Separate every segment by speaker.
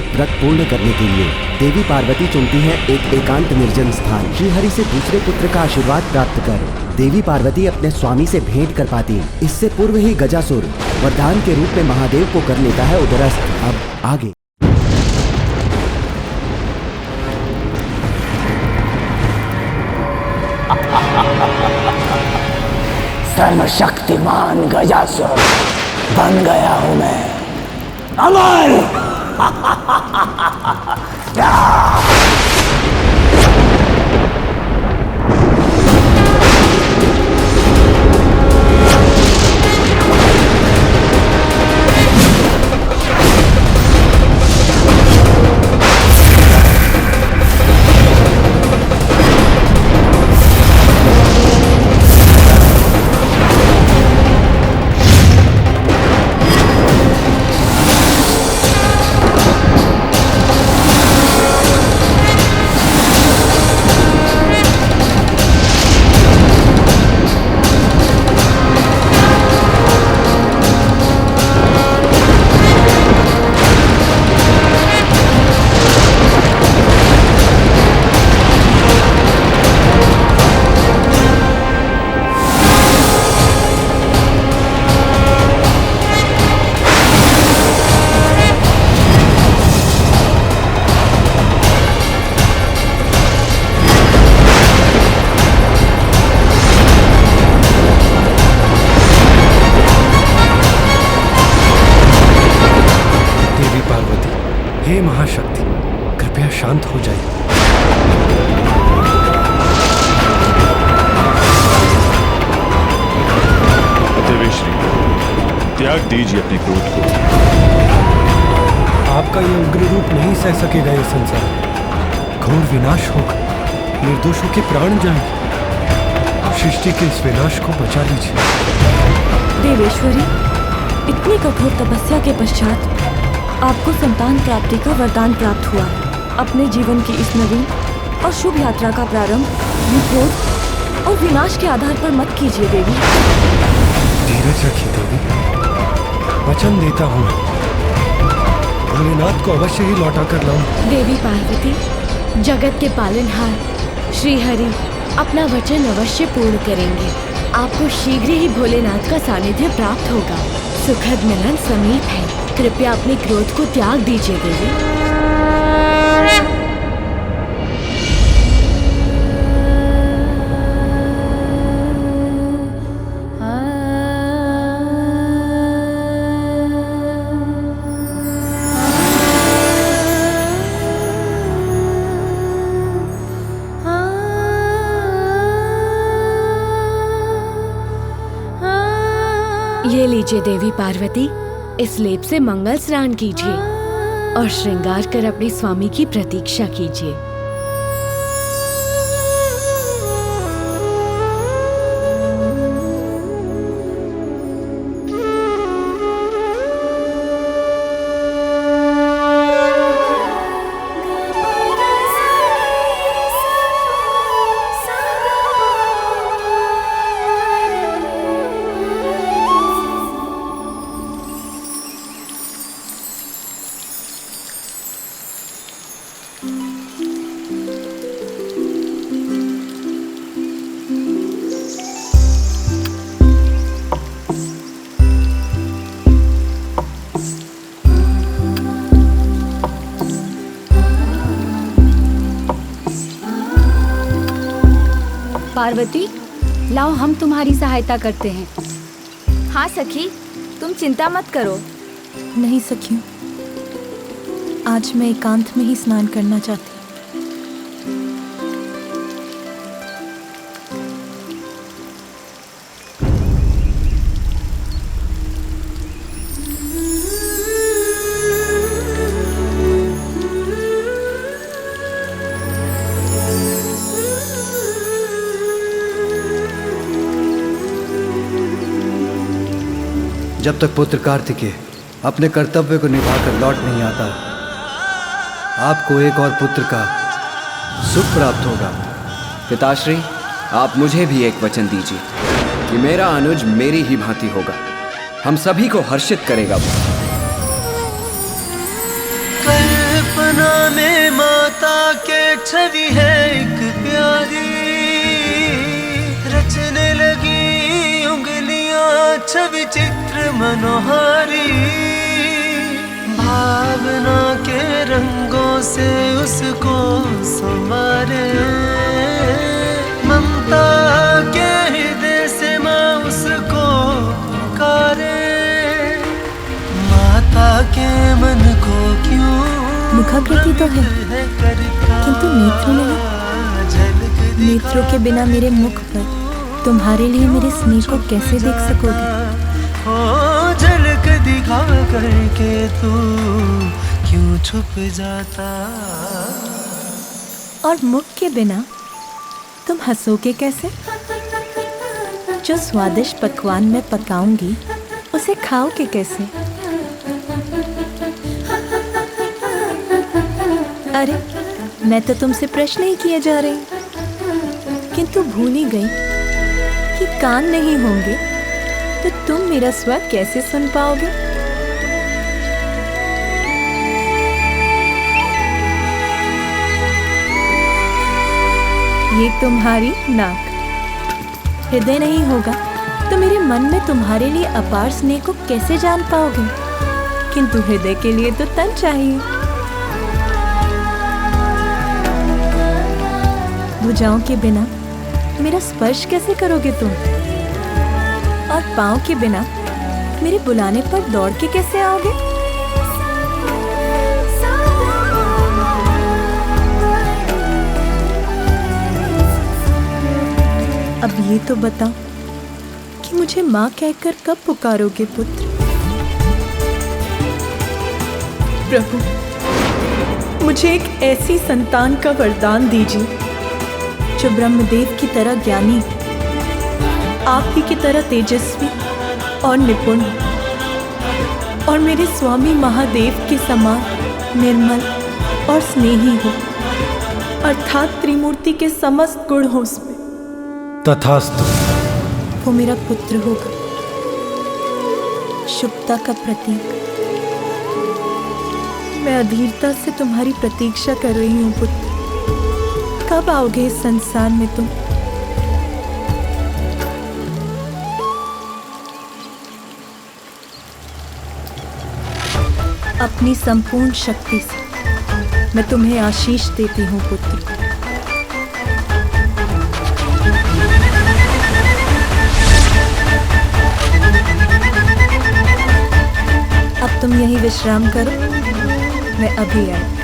Speaker 1: अनगिनत व्रत पूर्ण करने के लिए देवी पार्वती चुनती हैं एक एकांत निर्जन स्थान। श्रीहरि से दूसरे पुत्र का आशीर्वाद प्राप्त कर देवी पार्वती अपने स्वामी से भेंट कर पाती। इससे पूर्व ही गजासुर वरदान के रूप में महादेव को कर लेता है उदरस्त। अब आगे।
Speaker 2: सर्वशक्तिमान गजासुर बन गया हूं मैं, अमर।
Speaker 3: हे महाशक्ति, कृपया शांत हो जाइए।
Speaker 4: देवेश्री, त्याग दीजिए अपने क्रोध को।
Speaker 3: आपका ये उग्र रूप नहीं सह सकेगा ये संसार। घोर विनाश होगा, निर्दोषों के प्राण जाएंगे। सृष्टि के इस विनाश को बचा लीजिए।
Speaker 5: देवेश्वरी, इतनी कठोर तपस्या के पश्चात आपको संतान प्राप्ति का वरदान प्राप्त हुआ है। अपने जीवन की इस नवीन और शुभ यात्रा का प्रारंभ क्रोध और विनाश के आधार पर मत कीजिए देवी।
Speaker 3: धीरज रखिए देवी, वचन देता हूँ भोलेनाथ को अवश्य ही लौटा कर लाऊं।
Speaker 6: देवी पार्वती, जगत के पालनहार श्रीहरि अपना वचन अवश्य पूर्ण करेंगे। आपको शीघ्र ही भोलेनाथ का सानिध्य प्राप्त होगा। सुखद मिलन समीप है। कृपया अपने क्रोध को त्याग दीजिए देवी। ये लीजिए देवी पार्वती, इस लेप से मंगल स्नान कीजिए और श्रृंगार कर अपने स्वामी की प्रतीक्षा कीजिए।
Speaker 7: पार्वती, लाओ हम तुम्हारी सहायता करते हैं।
Speaker 6: हाँ सखी, तुम चिंता मत करो।
Speaker 5: नहीं सखियों, आज मैं एकांत में ही स्नान करना चाहती हूँ।
Speaker 8: जब तक पुत्र कार्तिकेय अपने कर्तव्य को निभाकर लौट नहीं आता, आपको एक और पुत्र का सुख प्राप्त होगा।
Speaker 9: पिताश्री, आप मुझे भी एक वचन दीजिए कि मेरा अनुज मेरी ही भांति होगा, हम सभी को हर्षित करेगा वो।
Speaker 10: में माता के छवि है एक प्यारी, रचने लगी उंगलियां छवि चित्र मनोहारी। भावना के रंगों से उसको संवारे, ममता के हृदय से माँ उसको पुकारे। माता के मन को क्यों
Speaker 5: मुखाकृति तो है किंतु नेत्र नहीं। नेत्रों के बिना मेरे मुख पर तुम्हारे लिए मेरे स्नेह को कैसे देख सकोगे?
Speaker 10: ओ झलक दिखा करके तू क्यों छुप जाता?
Speaker 5: और मुख के बिना तुम हंसोगे कैसे? जो स्वादिष्ट पकवान मैं पकाऊंगी उसे खाओगे कैसे? अरे मैं तो तुमसे प्रश्न ही किए जा रही, किंतु भूल ही गई कि कान नहीं होंगे तो तुम मेरा स्वर कैसे सुन पाओगे? ये तुम्हारी नाक, हृदय नहीं होगा तो मेरे मन में तुम्हारे लिए अपार स्नेह को कैसे जान पाओगे? किंतु हृदय के लिए तो तन चाहिए। भुजाओं के बिना मेरा स्पर्श कैसे करोगे तुम? और पाँव के बिना मेरे बुलाने पर दौड़ के कैसे आओगे? अब ये तो बताओ कि मुझे माँ कहकर कब पुकारोगे पुत्र? प्रभु, मुझे एक ऐसी संतान का वरदान दीजिए जो ब्रह्मदेव की तरह ज्ञानी, आप ही की तरह तेजस्वी और निपुण, और मेरे स्वामी महादेव के समान निर्मल और स्नेही हो, अर्थात त्रिमूर्ति के समस्त गुण हो उसमें।
Speaker 3: तथास्तु।
Speaker 5: वो मेरा पुत्र होगा, शुभता का प्रतीक। मैं अधीरता से तुम्हारी प्रतीक्षा कर रही हूँ पुत्र। कब आओगे इस संसार में तुम? अपनी संपूर्ण शक्ति से मैं तुम्हें आशीष देती हूँ पुत्र। अब तुम यहीं विश्राम करो, मैं अभी आई।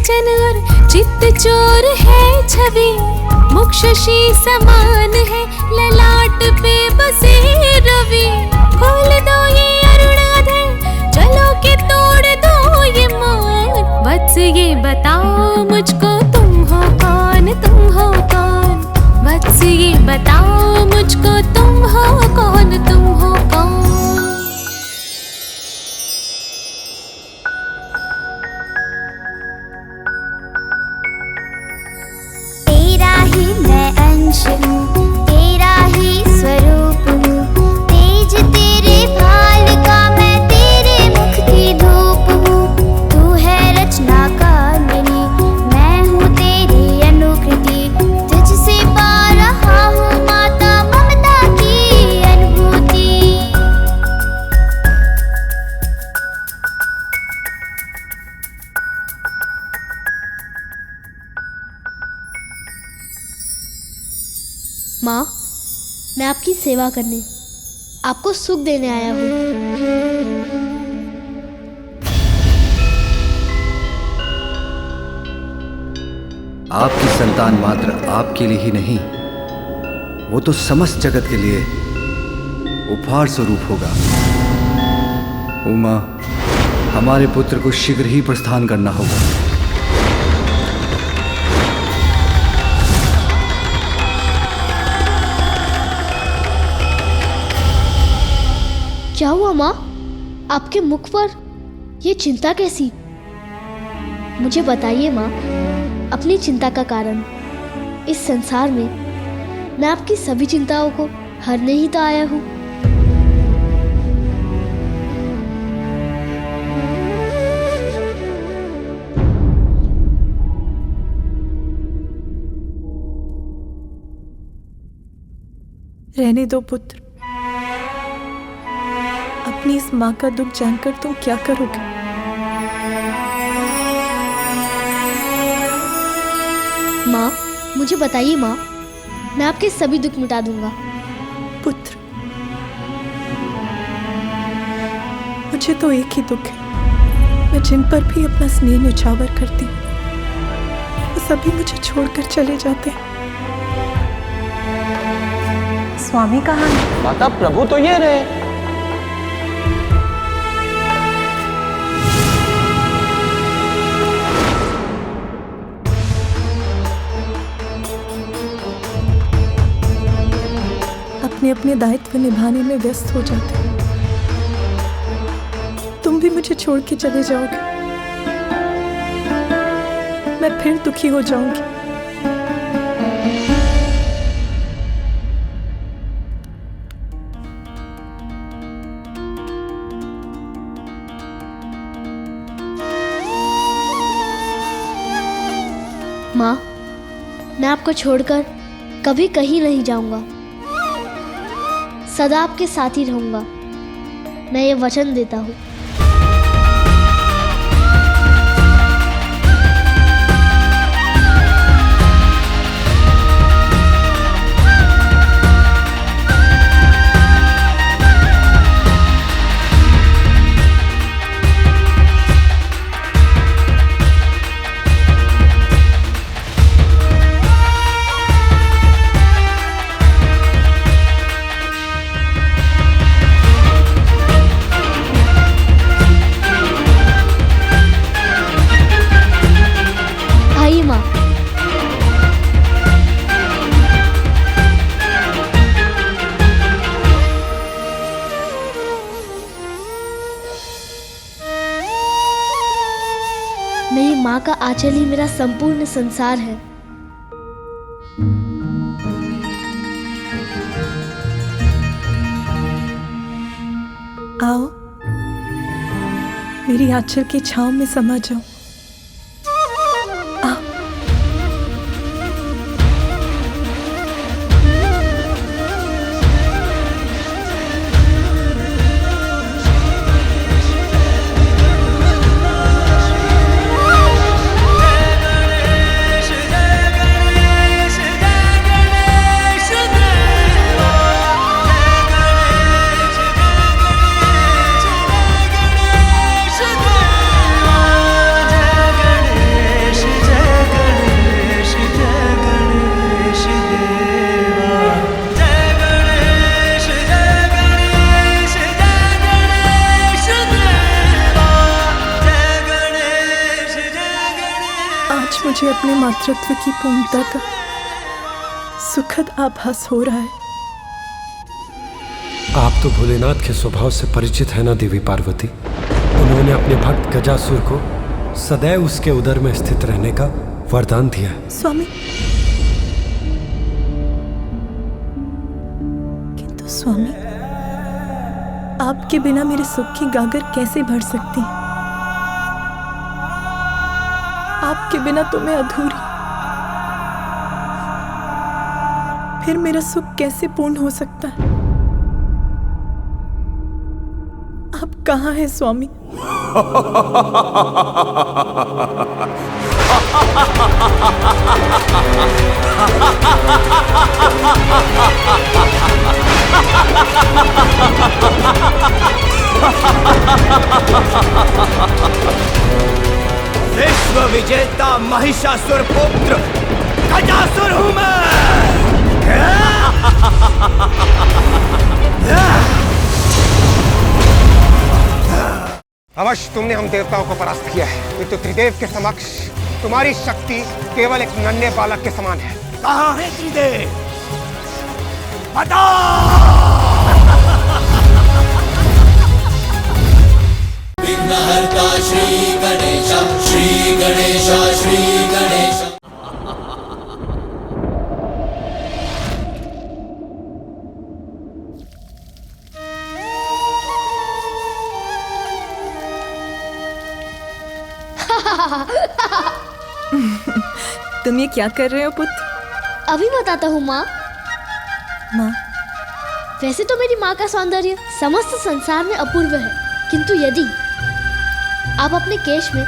Speaker 11: वचन और चित्त चोर है छवि, मुख शशि समान है ललाट पे बसे रवि। खोल दो ये अरुणाधर, चलो के तोड़ दो ये मौन। वत्स ये बताओ मुझको तुम हो कौन, तुम हो कौन। वत्स ये बताओ मुझको तुम हो कौन, तुम हो कौन।
Speaker 12: तेरा ही मैं अंश हूँ, तेरा ही स्वरूप हूँ। तेज तेरे भाल का मैं तेरे मुख की धूप हूँ। तू है रचना कामिनी, मैं हूँ तेरी अनुकृति। तुझसे पा रहा हूँ माता ममता की अनुभूति।
Speaker 13: माँ, मैं आपकी सेवा करने, आपको सुख देने आया हूँ।
Speaker 8: आपकी संतान मात्र आपके लिए ही नहीं, वो तो समस्त जगत के लिए उपहार स्वरूप होगा। उमा, हमारे पुत्र को शीघ्र ही प्रस्थान करना होगा।
Speaker 13: क्या हुआ माँ? आपके मुख पर ये चिंता कैसी? मुझे बताइए माँ, अपनी चिंता का कारण। इस संसार में मैं आपकी सभी चिंताओं को हरने ही तो आया हूँ।
Speaker 5: रहने दो पुत्र, अपनी इस माँ का दुख जानकर तुम क्या करोगे?
Speaker 13: माँ, मुझे बताइए माँ, मैं आपके सभी दुख मिटा दूंगा।
Speaker 5: पुत्र, मुझे तो एक ही दुख है। मैं जिन पर भी अपना स्नेह न्यौछावर करती हूँ, वो सभी मुझे छोड़कर चले जाते हैं।
Speaker 14: स्वामी कहाँ हैं?
Speaker 15: माता, प्रभु तो ये रहे।
Speaker 5: अपने अपने दायित्व निभाने में व्यस्त हो जाते हो। तुम भी मुझे छोड़ के चले जाओगे, मैं फिर दुखी हो जाऊंगी।
Speaker 13: माँ, मैं आपको छोड़कर कभी कहीं नहीं जाऊंगा, सदा आपके साथ ही रहूंगा। मैं ये वचन देता हूँ। मेरी माँ का आंचल ही मेरा संपूर्ण संसार है।
Speaker 5: आओ, मेरी आंचल की छांव में समा जाओ। आओ।
Speaker 10: जय
Speaker 14: मुझे अपने मातृत्व की पूर्णता का सुखद आभास हो रहा है।
Speaker 3: आप तो भोलेनाथ के स्वभाव से परिचित है ना देवी पार्वती। उन्होंने अपने भक्त गजासुर को सदैव उसके उदर में स्थित रहने का वरदान दिया है।
Speaker 14: स्वामी, किंतु स्वामी, आपके बिना मेरे सुख की गागर कैसे भर सकती है? आपके बिना तो मैं अधूरी, फिर मेरा सुख कैसे पूर्ण हो सकता है? आप कहाँ हैं स्वामी?
Speaker 15: विश्व विजेता महिषासुर पुत्र गजासुर हूं मैं।
Speaker 16: अवश्य तुमने हम देवताओं को परास्त किया है, किंतु त्रिदेव के समक्ष तुम्हारी शक्ति केवल एक नन्हे बालक के समान है।
Speaker 15: कहाँ है त्रिदेव? बता।
Speaker 10: विघ्नहर्ता श्री गणेश, श्री गणेश, श्री गणेश।
Speaker 14: तुम ये क्या कर रहे हो पुत्र?
Speaker 13: अभी बताता हूँ माँ।
Speaker 14: माँ,
Speaker 13: वैसे तो मेरी माँ का सौंदर्य समस्त संसार में अपूर्व है, किंतु यदि आप अपने केश में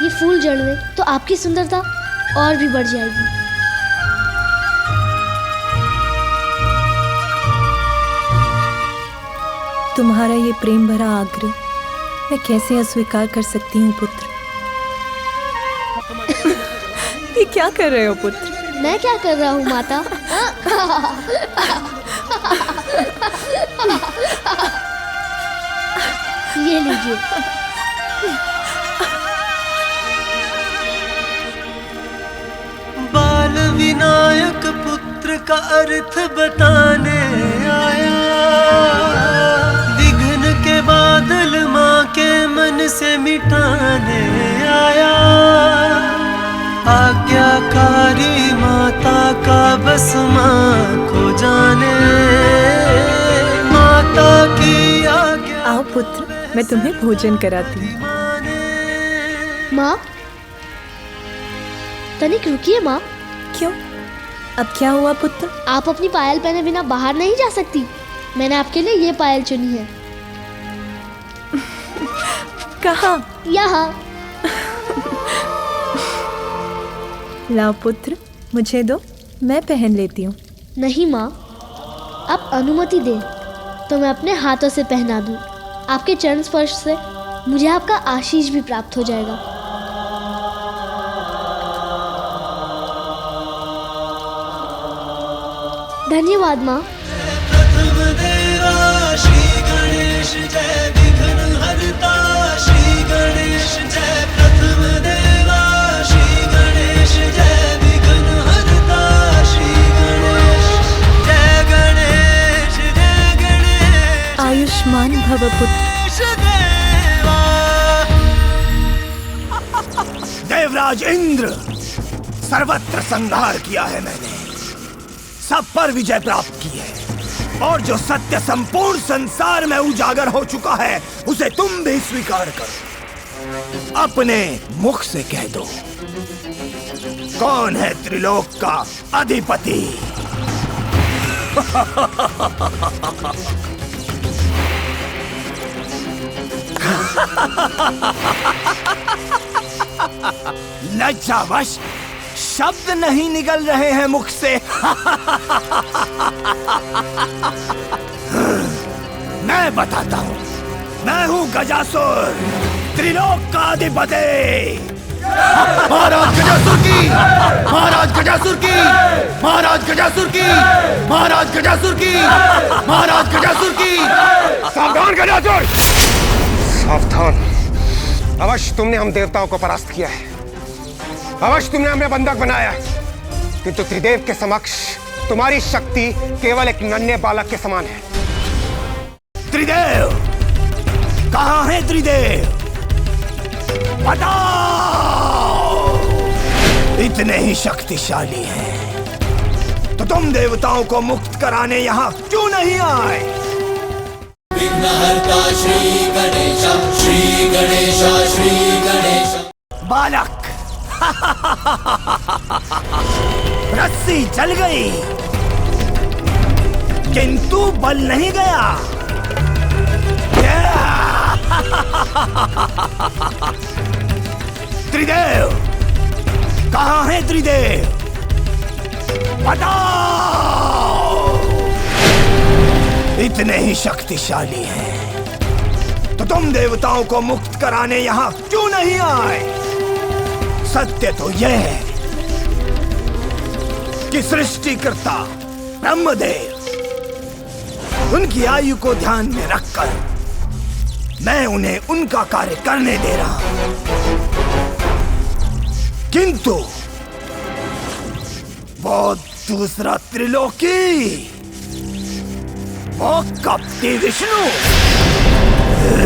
Speaker 13: ये फूल जड़ लें तो आपकी सुंदरता और भी बढ़ जाएगी।
Speaker 14: तुम्हारा ये प्रेम भरा आग्रह मैं कैसे अस्वीकार कर सकती हूँ पुत्र? ये क्या कर रहे हो पुत्र?
Speaker 13: मैं क्या कर रहा हूँ माता? ये लीजिए।
Speaker 10: बाल विनायक पुत्र का अर्थ बताने आया, विघ्न के बादल माँ के मन से मिटाने आया। आज्ञाकारी माता का बस माँ को जाने, माता की आज्ञा।
Speaker 14: आओ पुत्र, मैं तुम्हें भोजन कराती हूँ।
Speaker 13: माँ, तनिक रुकिए माँ।
Speaker 14: क्यों? अब क्या हुआ पुत्र?
Speaker 13: आप अपनी पायल पहने बिना बाहर नहीं जा सकती। मैंने आपके लिए ये पायल चुनी है।
Speaker 14: कहाँ?
Speaker 13: यहाँ।
Speaker 14: लाओ पुत्र, मुझे दो, मैं पहन लेती हूँ।
Speaker 13: नहीं माँ, आप अनुमति दें तो मैं अपने हाथों से पहना दूँ। आपके चरण स्पर्श से मुझे आपका आशीष भी प्राप्त हो जाएगा। धन्यवाद माँ।
Speaker 10: प्रथम देवा श्री गणेश जय, विघ्न हरता श्री गणेश जय। प्रथम देवा श्री गणेश जय, विघ्न हरता श्री गणेश। जय गणेश, जय गणेश।
Speaker 14: आयुष्मान भव पुत्र।
Speaker 15: देवराज इंद्र, सर्वत्र संहार किया है मैंने, सब पर विजय प्राप्त की है, और जो सत्य संपूर्ण संसार में उजागर हो चुका है उसे तुम भी स्वीकार करो। अपने मुख से कह दो, कौन है त्रिलोक का अधिपति? लज्जावश शब्द नहीं निकल रहे हैं मुख से। मैं बताता हूँ, मैं हूँ गजासुर, त्रिलोक का अधिपति। महाराज गजासुर की, महाराज गजासुर की, महाराज गजासुर की, महाराज गजासुर की, महाराज गजासुर की।
Speaker 16: सावधान गजासुर, सावधान। अवश्य तुमने हम देवताओं को परास्त किया है, अवश्य तुमने हमें बंधक बनाया, किंतु त्रिदेव के समक्ष तुम्हारी शक्ति केवल एक नन्हे बालक के समान है।
Speaker 15: त्रिदेव कहाँ है त्रिदेव? बताओ। इतने ही शक्तिशाली हैं तो तुम देवताओं को मुक्त कराने यहाँ क्यों नहीं आए?
Speaker 17: विघ्नहर्ता श्री गणेश, श्री गणेश, श्री गणेश।
Speaker 15: बालक रस्सी जल गई किंतु बल नहीं गया। त्रिदेव कहाँ है त्रिदेव? बताओ। इतने ही शक्तिशाली हैं तो तुम देवताओं को मुक्त कराने यहाँ क्यों नहीं आए? सत्य तो यह है कि सृष्टिकर्ता ब्रह्मदेव, उनकी आयु को ध्यान में रखकर मैं उन्हें उनका कार्य करने दे रहा हूं, किंतु वो दूसरा त्रिलोकी, वो कपटी विष्णु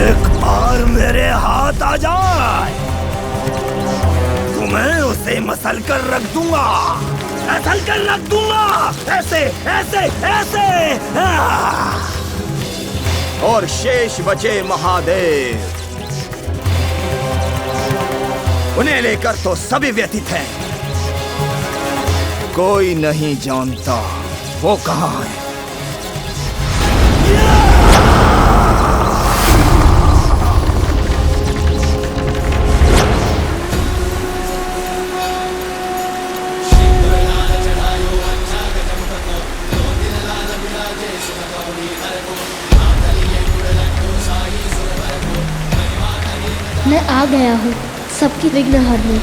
Speaker 15: एक बार मेरे हाथ आ जाए तो मैं उसे मसल कर रख दूंगा, मसल कर रख दूंगा, ऐसे ऐसे ऐसे। और शेष बचे महादेव, उन्हें लेकर तो सभी व्यथित हैं। कोई नहीं जानता वो कहाँ है।
Speaker 13: मैं आ गया हूँ सबकी विघ्न हरने।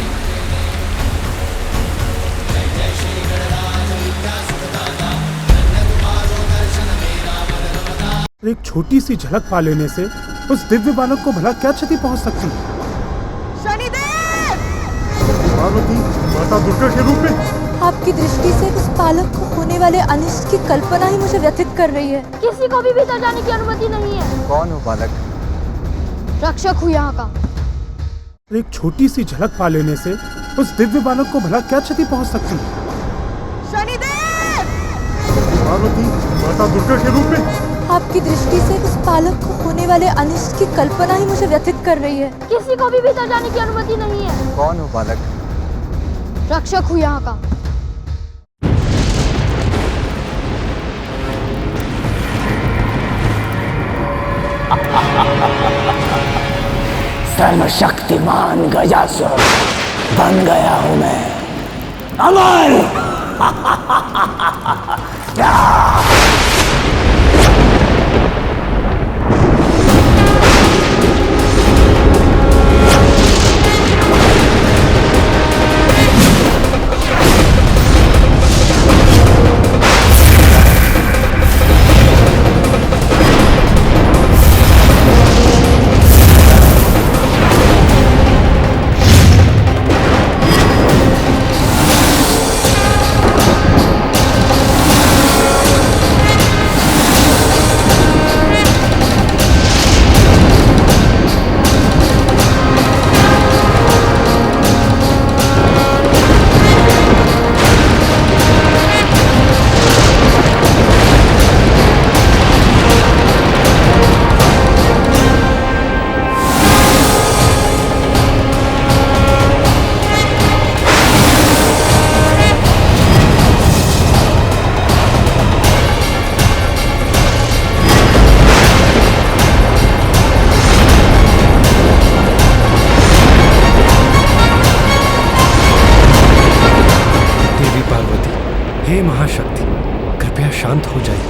Speaker 18: एक छोटी सी झलक पा लेने से उस दिव्य बालक को भला क्या क्षति पहुंच सकती है?
Speaker 19: शनिदेव!
Speaker 18: पार्वती माता दुर्गा के रूप में
Speaker 14: आपकी दृष्टि से उस बालक को होने वाले अनिष्ट की कल्पना ही मुझे व्यथित कर रही है।
Speaker 19: किसी को भी भीतर जाने की अनुमति नहीं है।
Speaker 8: कौन हो बालक?
Speaker 19: रक्षक हूँ यहाँ का।
Speaker 18: एक छोटी सी झलक पा लेने से उस दिव्य बालक को भला क्या क्षति पहुंच सकती है?
Speaker 19: शनिदेव!
Speaker 18: पार्वती माता दुर्गा के रूप में
Speaker 14: आपकी दृष्टि से उस बालक को होने वाले अनिष्ट की कल्पना ही मुझे व्यथित कर रही है।
Speaker 19: किसी को भी भीतर जाने की अनुमति नहीं है।
Speaker 8: कौन हो बालक?
Speaker 19: रक्षक हूँ यहाँ का।
Speaker 2: सर्वशक्तिमान गजासुर बन गया हूं मैं। अमर!
Speaker 3: हे महाशक्ति, कृपया शांत हो जाइए।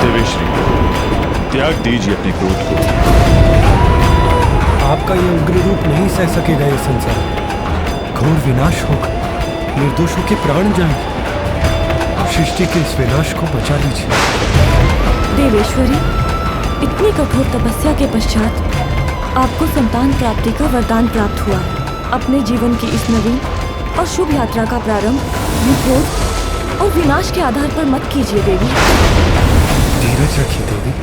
Speaker 4: देवेश्वरी, त्याग दीजिए अपने क्रोध को।
Speaker 3: आपका ये उग्र रूप नहीं सह सकेगा ये संसार। घोर विनाश होगा, निर्दोषों के प्राण जाएंगे। सृष्टि के इस विनाश को बचा लीजिए।
Speaker 5: देवेश्वरी, इतनी कठोर तपस्या के पश्चात आपको संतान प्राप्ति का वरदान प्राप्त हुआ है। अपने जीवन की इस नवीन और शुभ यात्रा का प्रारंभ विरोध और विनाश के आधार पर मत कीजिए देवी।
Speaker 3: धीरज रखिए देवी।